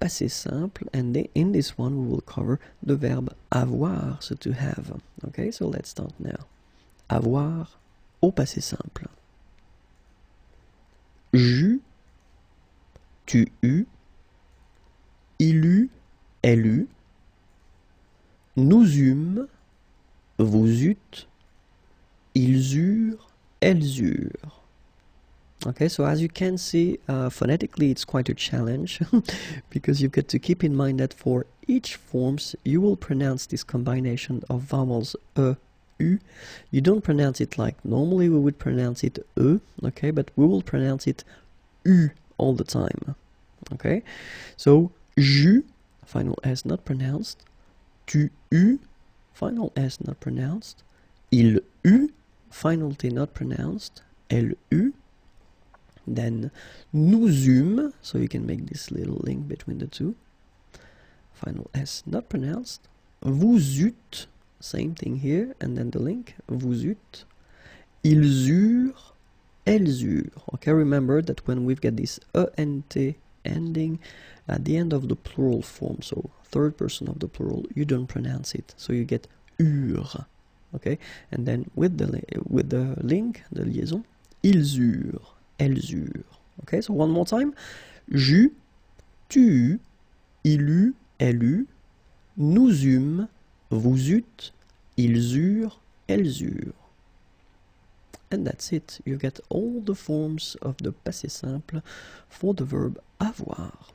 passé simple, and in this one we will cover the verb avoir, so to have. Okay, so let's start now. Avoir au passé simple. J'eus, tu eus, il eut, elle eut, nous eûmes, vous eûtes, ils eurent, elles eurent. Okay, so as you can see, phonetically it's quite a challenge because you've got to keep in mind that for each forms you will pronounce this combination of vowels u. You don't pronounce it like normally we would pronounce it okay, but we will pronounce it u all the time. Okay, so j'eus, final S not pronounced, tu eus, final S not pronounced, il eut, final T not pronounced, elle eut. Then nous eûmes, so you can make this little link between the two. Final S not pronounced. Vous eûtes, same thing here, and then the link, vous eûtes. Ils eurent, elles eurent. Okay, remember that when we've got this ENT ending at the end of the plural form, so third person of the plural, you don't pronounce it, so you get eurent. Okay, and then with the link, the liaison, ils eurent, elles eurent. Okay, so one more time. J'eus, tu eus, il eut, elle eut, nous eûmes, vous eûtes, ils eurent, elles eurent. And that's it. You get all the forms of the passé simple for the verb avoir.